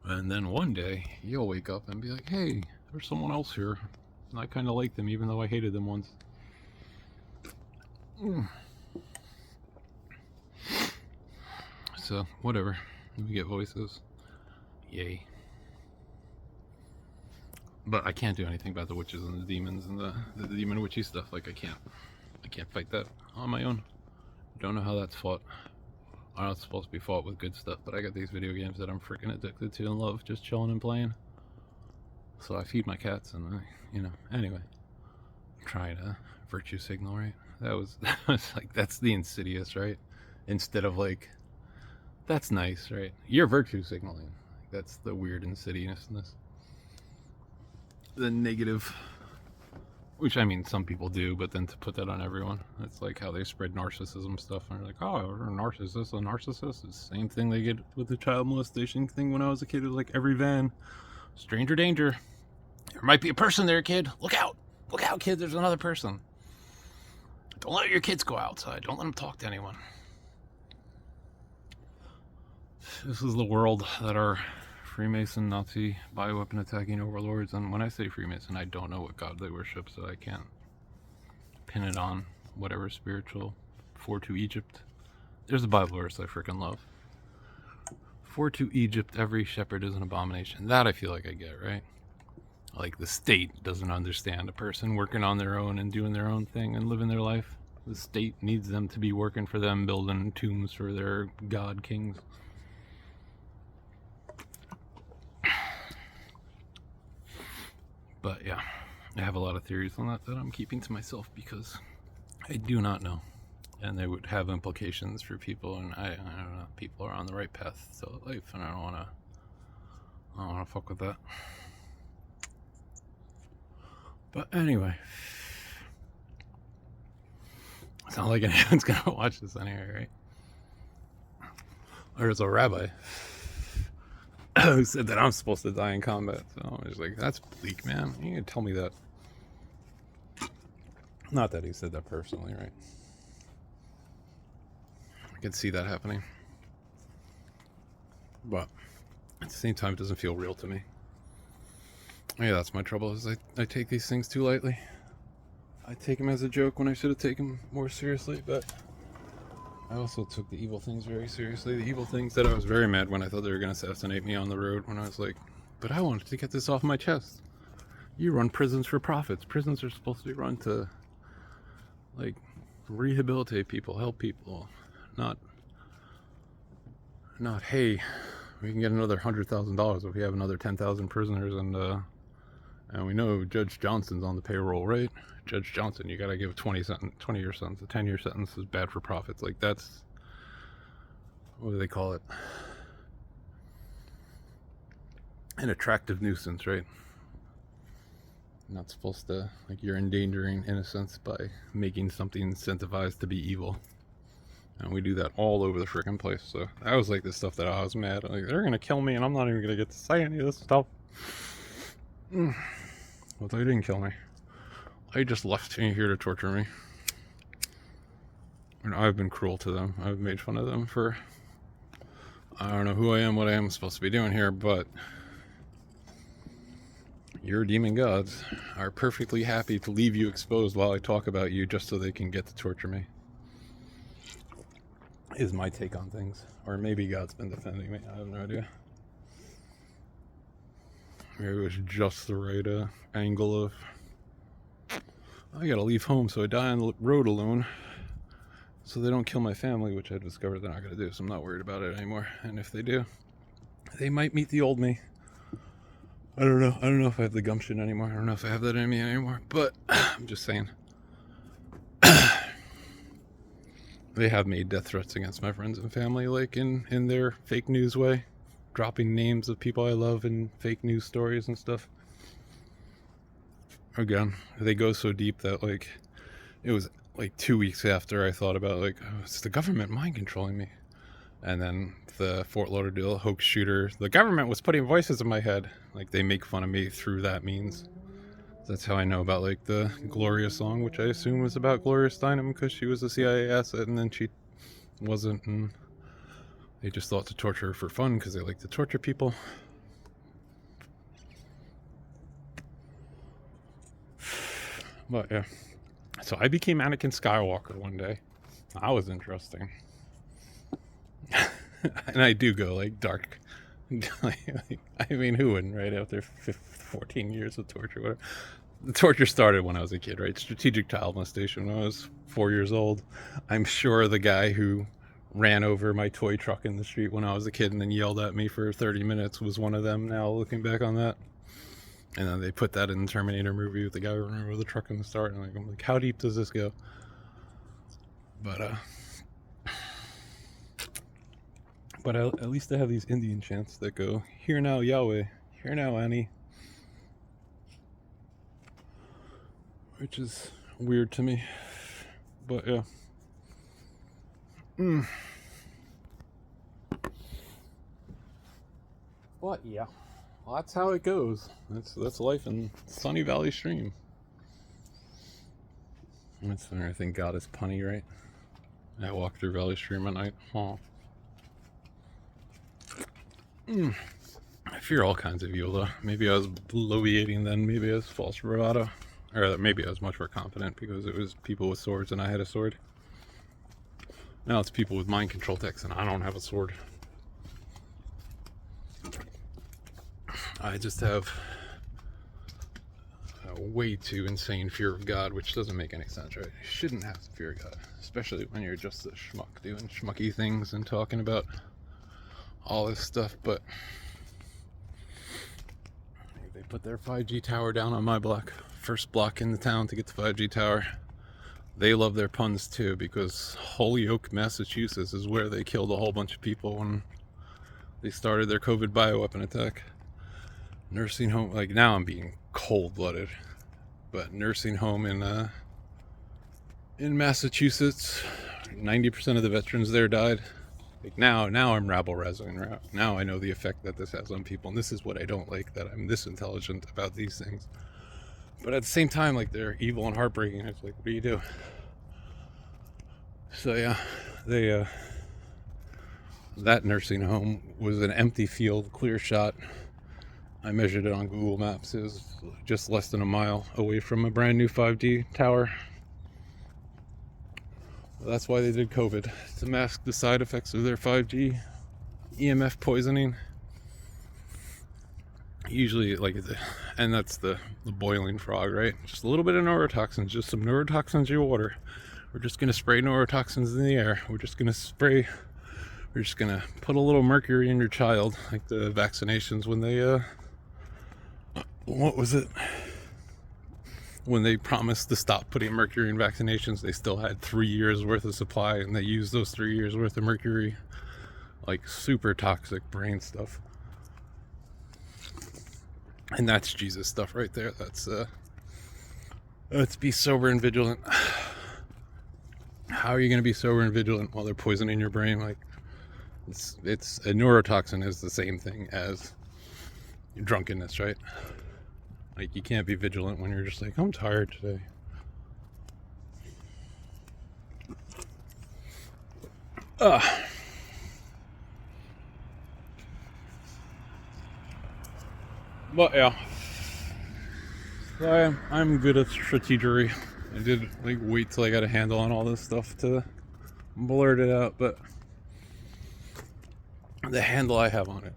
And then one day you'll wake up and be like, hey, there's someone else here, and I kind of like them, even though I hated them once. So, whatever. We get voices. Yay. But I can't do anything about the witches and the demons and the demon witchy stuff. Like, I can't fight that on my own. Don't know how that's fought. I know it's supposed to be fought with good stuff, but I got these video games that I'm freaking addicted to and love just chilling and playing. So I feed my cats and anyway. Trying to virtue signal, right? That was like, that's the insidious, right? Instead of like, that's nice, right? You're virtue signaling. That's the weird insidiousness. The negative, which I mean, some people do, but then to put that on everyone, it's like how they spread narcissism stuff. And they're like, oh, you're a narcissist. It's the same thing they get with the child molestation thing when I was a kid. It was like every van, stranger danger. There might be a person there, kid. Look out, kid. There's another person. Don't let your kids go outside. Don't let them talk to anyone. This is the world that our Freemason, Nazi, bioweapon attacking overlords, and when I say Freemason, I don't know what god they worship, so I can't pin it on whatever spiritual. 4-2 Egypt. There's a Bible verse I freaking love. 4-2 Egypt, every shepherd is an abomination. That I feel like I get, right? Like the state doesn't understand a person working on their own and doing their own thing and living their life. The state needs them to be working for them, building tombs for their god kings. But yeah, I have a lot of theories on that I'm keeping to myself because I do not know. And they would have implications for people, and I don't know, people are on the right path to life, and I don't wanna fuck with that. But anyway, it's not like anyone's gonna watch this anyway, right? There's a rabbi who said that I'm supposed to die in combat. So I was like, that's bleak, man. You can tell me that. Not that he said that personally, right? I can see that happening. But at the same time, it doesn't feel real to me. Yeah, that's my trouble, is I take these things too lightly. I take them as a joke when I should have taken them more seriously, but I also took the evil things very seriously. The evil things that I was very mad when I thought they were going to assassinate me on the road, when I was like, but I wanted to get this off my chest. You run prisons for profits. Prisons are supposed to be run to, like, rehabilitate people, help people, not hey, we can get another $100,000 if we have another 10,000 prisoners, and we know Judge Johnson's on the payroll, right? Judge Johnson, you gotta give a 20-year sentence. A 10-year sentence is bad for profits. Like, that's, what do they call it? An attractive nuisance, right? Not supposed to, like, you're endangering innocence by making something incentivized to be evil. And we do that all over the freaking place. So that was like the stuff that I was mad. Like, they're gonna kill me and I'm not even gonna get to say any of this stuff. Well, they didn't kill me. They just left me here to torture me. And I've been cruel to them. I've made fun of them for, I don't know who I am, what I am supposed to be doing here, but your demon gods are perfectly happy to leave you exposed while I talk about you just so they can get to torture me. Is my take on things. Or maybe God's been defending me. I have no idea. Maybe it was just the right angle of, I gotta leave home so I die on the road alone so they don't kill my family, which I discovered they're not gonna do, so I'm not worried about it anymore. And if they do, they might meet the old me. I don't know if I have the gumption anymore. I don't know if I have that in me anymore, but I'm just saying. They have made death threats against my friends and family, like in their fake news way, dropping names of people I love in fake news stories and stuff. Again, they go so deep that, like, it was like 2 weeks after I thought about, like, oh, it's the government mind controlling me. And then the Fort Lauderdale hoax shooter, the government was putting voices in my head. Like, they make fun of me through that means. That's how I know about, like, the Gloria song, which I assume was about Gloria Steinem because she was a CIA asset and then she wasn't, and they just thought to torture her for fun because they like to torture people. But yeah, So I became Anakin Skywalker one day. That was interesting. And I do go like dark. I mean, who wouldn't, right? After 14 years of torture, whatever. The torture started when I was a kid, right? Strategic child molestation when I was 4 years old. I'm sure the guy who ran over my toy truck in the street when I was a kid and then yelled at me for 30 minutes was one of them now, looking back on that. And then they put that in the Terminator movie with the guy running over the truck in the start. And I'm like, how deep does this go? But at least I have these Indian chants that go, "Hear now, Yahweh. Hear now, Annie." Which is weird to me. But yeah. But yeah. Well, that's how it goes. That's life in Sunny Valley Stream. That's when I think God is punny, right? I walk through Valley Stream at night. Huh. I fear all kinds of evil, though. Maybe I was bloviating then. Maybe I was false bravado. Or maybe I was much more confident because it was people with swords and I had a sword. Now it's people with mind control techs and I don't have a sword. I just have a way too insane fear of God, which doesn't make any sense, right? You shouldn't have to fear God, especially when you're just a schmuck doing schmucky things and talking about all this stuff. But they put their 5G tower down on my block, first block in the town to get the 5G tower. They love their puns too, because Holyoke, Massachusetts is where they killed a whole bunch of people when they started their COVID bioweapon attack. Nursing home, like now I'm being cold-blooded, but nursing home in Massachusetts, 90% of the veterans there died. Like now I'm rabble-rousing. Now I know the effect that this has on people, and this is what I don't like, that I'm this intelligent about these things. But at the same time, like, they're evil and heartbreaking. It's like, what do you do? So yeah, they that nursing home was an empty field, clear shot. I measured it on Google Maps. It was just less than a mile away from a brand new 5G tower. That's why they did COVID, to mask the side effects of their 5G EMF poisoning. Usually, like, and that's the boiling frog, right? Just a little bit of neurotoxins, just some neurotoxins in your water. We're just gonna spray neurotoxins in the air. We're just gonna put a little mercury in your child, like the vaccinations when they, what was it? When they promised to stop putting mercury in vaccinations, they still had 3 years worth of supply, and they used those 3 years worth of mercury, like super toxic brain stuff. And that's Jesus stuff right there. Let's be sober and vigilant. How are you going to be sober and vigilant while they're poisoning your brain? Like, it's a neurotoxin is the same thing as drunkenness, right? Like, you can't be vigilant when you're just like, I'm tired today. But yeah, I'm good at strategery. I did like wait till I got a handle on all this stuff to blurt it out, but the handle I have on it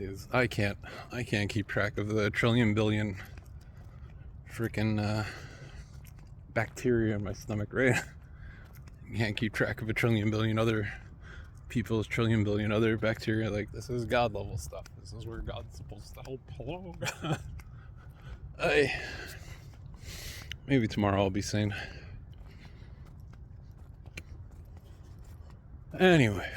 is I can't keep track of the trillion billion freaking bacteria in my stomach, right? You can't keep track of a trillion billion other people's trillion billion other bacteria. Like, this is God level stuff. This is where God's supposed to help. Hello. Maybe tomorrow I'll be sane. Anyway,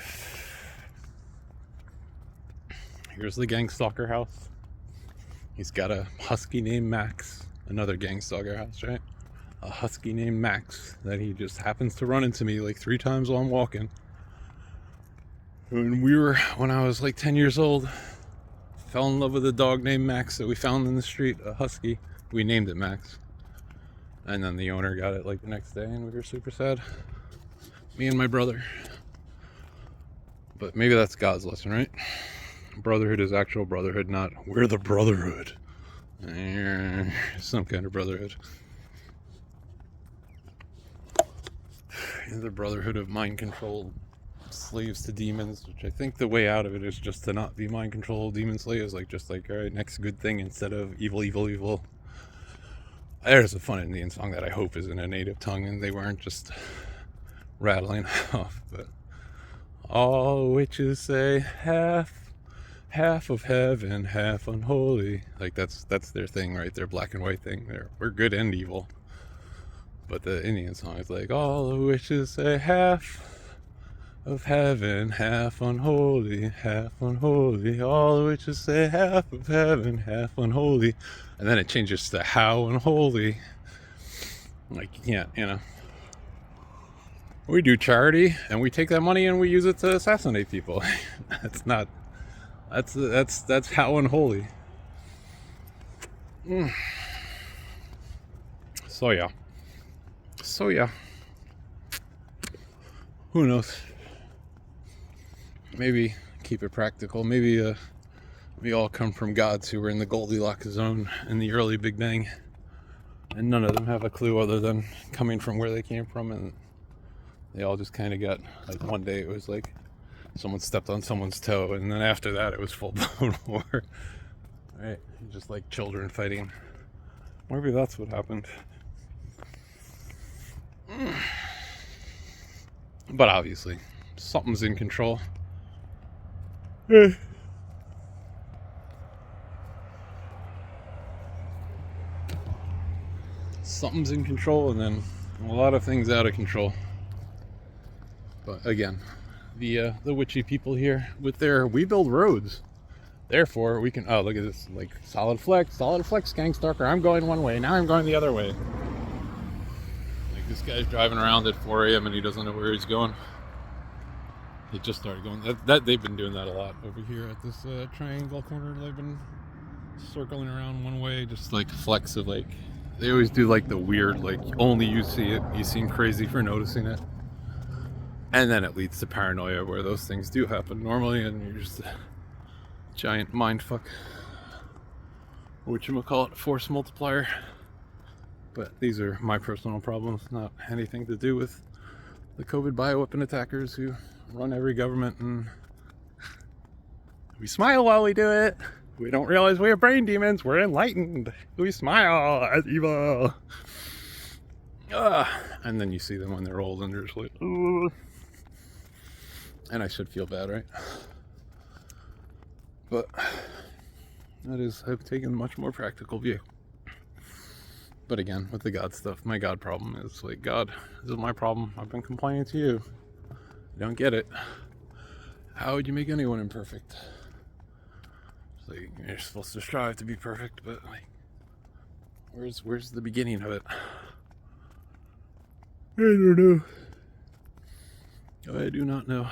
here's the gang stalker house. He's got a husky named Max. Another gang stalker house, right? A husky named Max that he just happens to run into me like 3 times while I'm walking. When I was like 10 years old, fell in love with a dog named Max that we found in the street, a husky. We named it Max. And then the owner got it like the next day, and we were super sad. Me and my brother. But maybe that's God's lesson, right? Brotherhood is actual brotherhood, not we're the brotherhood. Some kind of brotherhood. the Brotherhood of Mind Controlled Slaves to Demons, which I think the way out of it is just to not be mind controlled demon slaves, like just like, all right, next good thing instead of evil, evil, evil. There's a fun Indian song that I hope is in a native tongue and they weren't just rattling off. But all witches say half of heaven, half unholy. Like that's their thing, right? Their black and white thing. We're good and evil. But the Indian song is like, all the witches say half of heaven, half unholy, half unholy. All the witches say half of heaven, half unholy. And then it changes to how unholy. Like, you can't, you know. We do charity, and we take that money and we use it to assassinate people. That's not, that's how unholy. So yeah. Who knows? Maybe keep it practical. Maybe we all come from gods who were in the Goldilocks zone in the early Big Bang, and none of them have a clue other than coming from where they came from, and they all just kind of got, like, one day it was like someone stepped on someone's toe, and then after that it was full-blown war. Right? Just like children fighting. Maybe that's what happened. But obviously, something's in control. Something's in control, and then a lot of things out of control. But again, the witchy people here with their "we build roads, therefore we can." Oh, look at this! Like solid flex, gang stalker. I'm going one way, now I'm going the other way. Like this guy's driving around at 4 a.m. and he doesn't know where he's going. He just started going. That they've been doing that a lot over here at this triangle corner. They've been circling around one way, just like flex of like. They always do like the weird, like only you see it. You seem crazy for noticing it. And then it leads to paranoia where those things do happen normally and you're just a giant mindfuck. Whatchamacallit, force multiplier. But these are my personal problems, not anything to do with the COVID bioweapon attackers who run every government, and we smile while we do it. We don't realize we have brain demons. We're enlightened. We smile at evil. And then you see them when they're old and they're just like, ugh. And I should feel bad, right? But that is, I've taken a much more practical view. But again, with the God stuff, my God problem is like, God, this is my problem. I've been complaining to you. You don't get it. How would you make anyone imperfect? Like, you're supposed to strive to be perfect, but like, where's the beginning of it? I don't know. I do not know.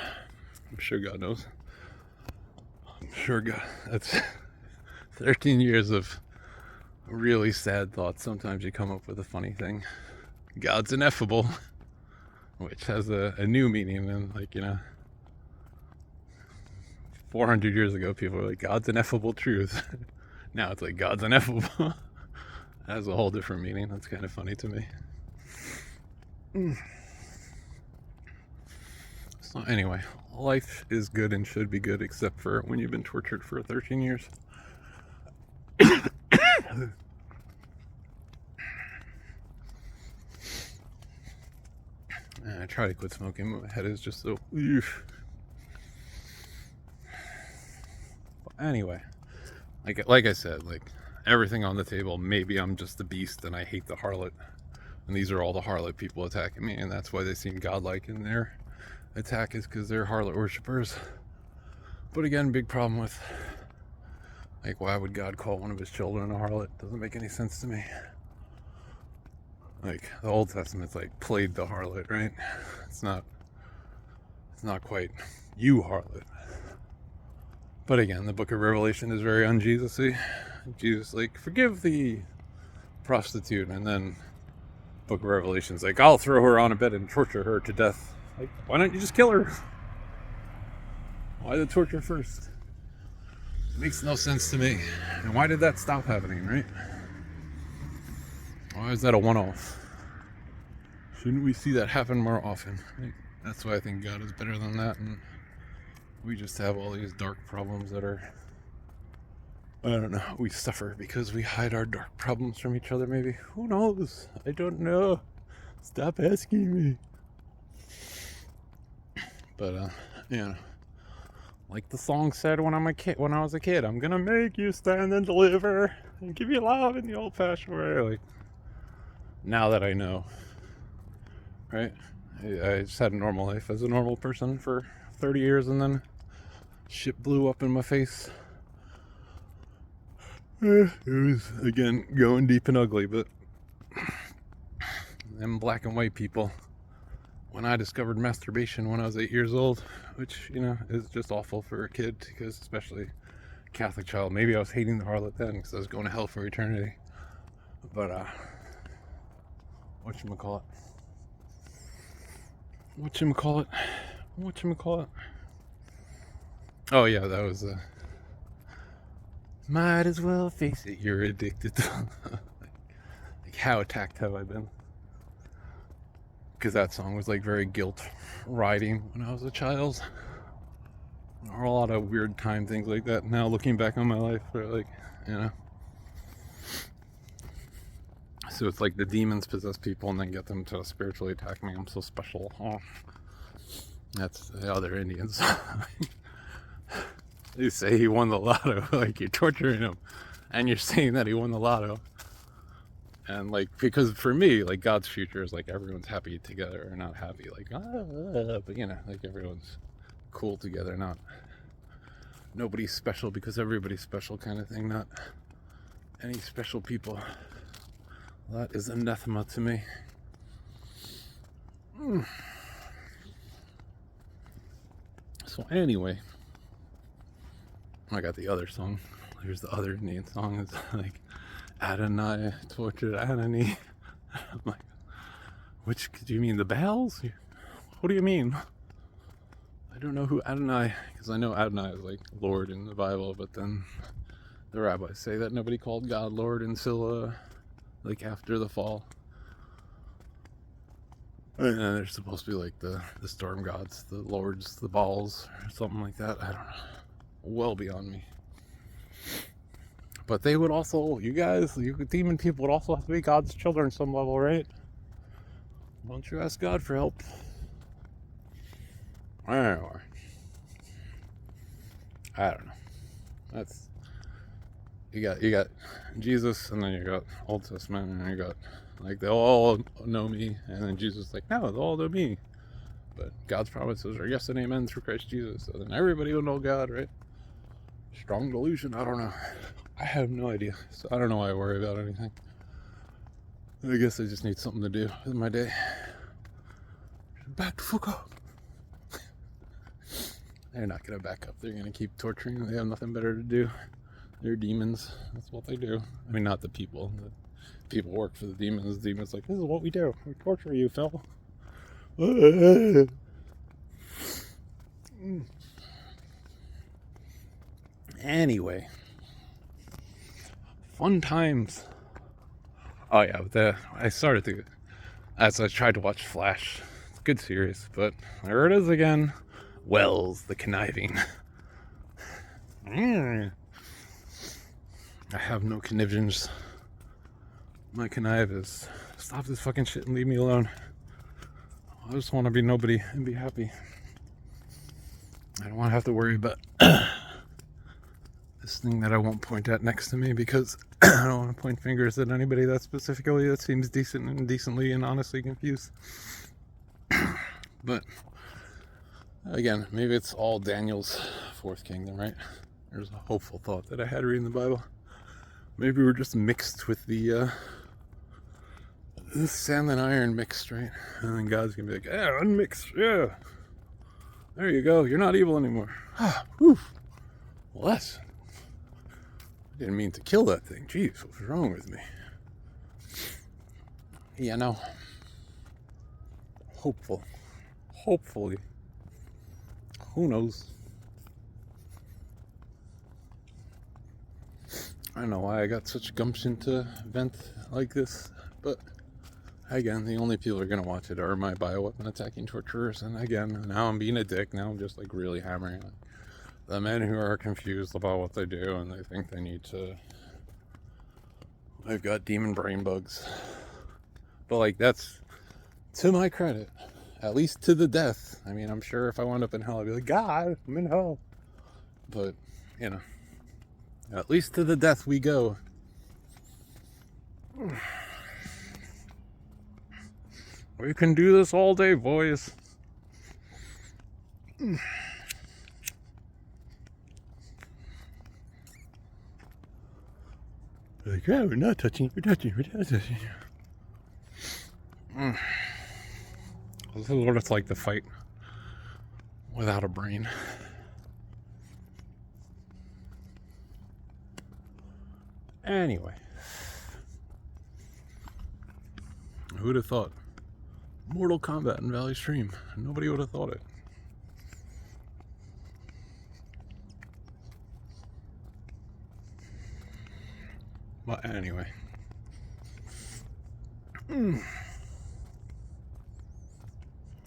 I'm sure God knows. I'm sure God. That's 13 years of really sad thoughts. Sometimes you come up with a funny thing. God's ineffable, which has a new meaning, and like, you know, 400 years ago, people were like, God's ineffable truth. Now it's like, God's ineffable. That has a whole different meaning. That's kind of funny to me. So anyway, life is good and should be good, except for when you've been tortured for 13 years. I try to quit smoking, but my head is just so... Oof. Anyway, like I said, like everything on the table, maybe I'm just the beast and I hate the harlot, and these are all the harlot people attacking me, and that's why they seem godlike in their attack, is because they're harlot worshippers. But again, big problem with, like, why would God call one of his children a harlot? Doesn't make any sense to me. Like, the Old Testament's like, played the harlot, right? It's not quite you harlot. But again, the book of Revelation is very un-Jesus-y. Jesus, like, forgive the prostitute, and then book of Revelation's like, I'll throw her on a bed and torture her to death. Like, why don't you just kill her? Why the torture first? It makes no sense to me. And why did that stop happening, right? Why is that a one-off? Shouldn't we see that happen more often? Right? That's why I think God is better than that, and we just have all these dark problems that are, I don't know, we suffer because we hide our dark problems from each other, maybe. Who knows? I don't know. Stop asking me. But, like the song said when I was a kid, I'm gonna make you stand and deliver and give you love in the old-fashioned way. Like, now that I know, right? I just had a normal life as a normal person for 30 years, and then shit blew up in my face. It was, again, going deep and ugly, but them black and white people, when I discovered masturbation when I was 8 years old, which, is just awful for a kid, because especially Catholic child, maybe I was hating the harlot then because I was going to hell for eternity. But, whatchamacallit? Oh yeah, that was, might as well face it, you're addicted to like, how attacked have I been? Because that song was like very guilt riding when I was a child. There are a lot of weird time things like that now, looking back on my life, where, like, so it's like the demons possess people and then get them to spiritually attack me. I'm so special. Oh, that's the other Indians. They say he won the lotto. Like, you're torturing him and you're saying that he won the lotto. And, like, because for me, like, God's future is like everyone's happy together, or not happy, like, but like everyone's cool together, not nobody's special because everybody's special kind of thing, not any special people. That is anathema to me. So anyway, I got the other song. Here's the other Indian song. It's like, Adonai tortured Anani. I'm like, which, do you mean the Baals? What do you mean? I don't know who Adonai, because I know Adonai is like Lord in the Bible, but then the rabbis say that nobody called God Lord until like after the fall. And then they're supposed to be like the storm gods, the lords, the Baals, or something like that. I don't know. Well beyond me. But they would also, you demon people would also have to be God's children some level, right? Don't you ask God for help? Anyway. I don't know. That's, you got Jesus, and then you got Old Testament, and you got, like, they all know me, and then Jesus is like, no, they all know me. But God's promises are yes and amen through Christ Jesus, so then everybody will know God, right? Strong delusion, I don't know. I have no idea, so I don't know why I worry about anything. I guess I just need something to do with my day. Back to Foucault. They're not gonna back up. They're gonna keep torturing. They have nothing better to do. They're demons. That's what they do. I mean, not the people. The people work for the demons. The demons like, this is what we do. We torture you, Phil. Anyway, fun times. Oh yeah, as I tried to watch Flash. It's a good series, but there it is again. Wells, the conniving. I have no connivings. My connive is, stop this fucking shit and leave me alone. I just want to be nobody and be happy. I don't want to have to worry about this thing that I won't point at next to me, because I don't want to point fingers at anybody that seems decent and decently and honestly confused. But again, maybe it's all Daniel's fourth kingdom, right? There's a hopeful thought that I had reading the Bible. Maybe we're just mixed with the sand and iron mixed, right? And then God's gonna be like, yeah, unmixed, yeah. There you go, you're not evil anymore. Ah, whew. Well, I didn't mean to kill that thing. Jeez, what's wrong with me? Yeah, no. Hopefully. Who knows? I don't know why I got such gumption to vent like this, but Again, the only people who are going to watch it are my bioweapon attacking torturers. And again, now I'm being a dick. Now I'm just like really hammering on the men who are confused about what they do and they think they need to. I've got demon brain bugs. But like, that's to my credit. At least to the death. I mean, I'm sure if I wound up in hell, I'd be like, God, I'm in hell. But, you know, at least to the death we go. We can do this all day, boys. Like, yeah, we're not touching. This is what it's like to fight without a brain. Anyway, who would have thought? Mortal Kombat in Valley Stream. Nobody would have thought it. But anyway.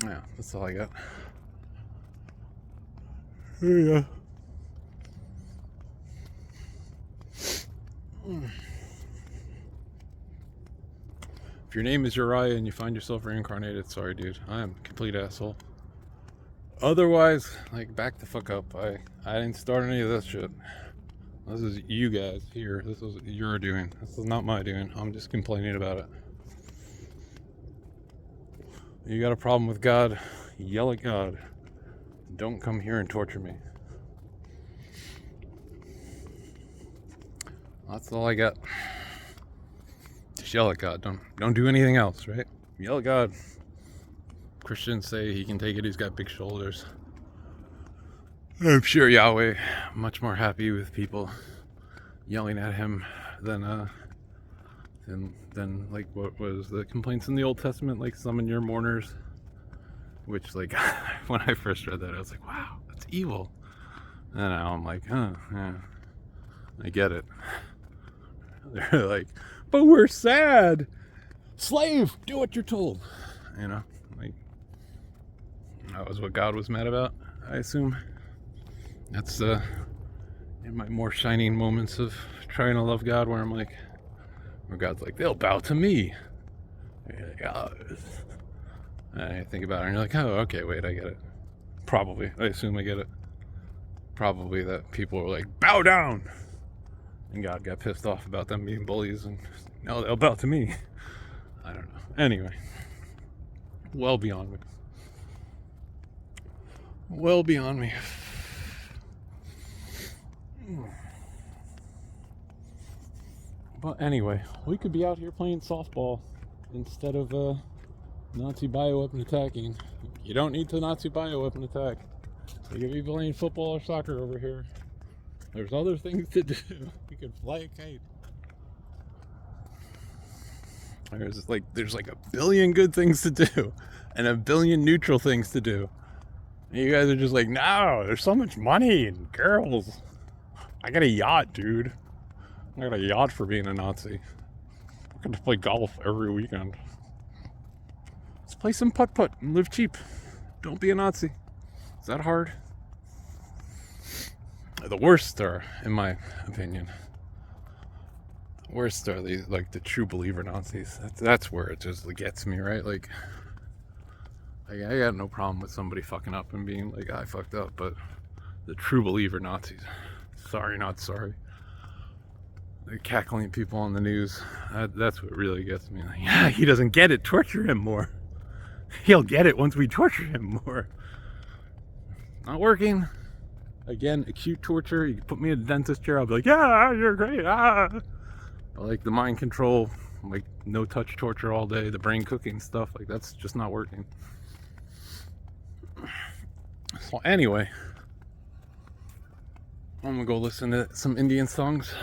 Yeah, that's all I got. Yeah. If your name is Uriah and you find yourself reincarnated, sorry dude, I am a complete asshole. Otherwise, like, back the fuck up. I didn't start any of this shit. This is you guys here. This is your doing. This is not my doing. I'm just complaining about it. You got a problem with God, yell at God. Don't come here and torture me. That's all I got. Just yell at God. Don't do anything else, right? Yell at God. Christians say he can take it, he's got big shoulders. I'm sure Yahweh much more happy with people yelling at him than like what was the complaints in the Old Testament, like summon your mourners, which, like, when I first read that I was like, wow, that's evil. And now I'm like, huh, yeah, I get it. They're like, but we're sad. Slave, do what you're told. You know, like, that was what God was mad about, I assume. That's in my more shining moments of trying to love God, where I'm like, where God's like, they'll bow to me. And you're like, oh. And I think about it and you're like, oh, okay, wait, I get it. Probably, I assume I get it. Probably that people were like, bow down. And God got pissed off about them being bullies and no, they'll bow to me. I don't know. Anyway, well beyond me. Well beyond me. But anyway, we could be out here playing softball instead of Nazi bioweapon attacking. You don't need to Nazi bioweapon attack. You could be playing football or soccer over here. There's other things to do. You could fly a kite. There's like a billion good things to do and a billion neutral things to do. And you guys are just like, no, there's so much money and girls. I got a yacht, dude. I got a yacht for being a Nazi. I get to play golf every weekend. Let's play some putt-putt and live cheap. Don't be a Nazi. Is that hard? The worst are, in my opinion, worst are these, like, the true believer Nazis. That's where it just gets me, right? Like, I got no problem with somebody fucking up and being like, I fucked up, but the true believer Nazis, sorry, not sorry. They're cackling people on the news. That's what really gets me. Like, yeah, he doesn't get it. Torture him more. He'll get it once we torture him more. Not working. Again, acute torture. You can put me in a dentist chair. I'll be like, yeah, you're great. I like the mind control, like no touch torture all day, the brain cooking stuff. Like, that's just not working. So anyway, I'm gonna go listen to some Indian songs.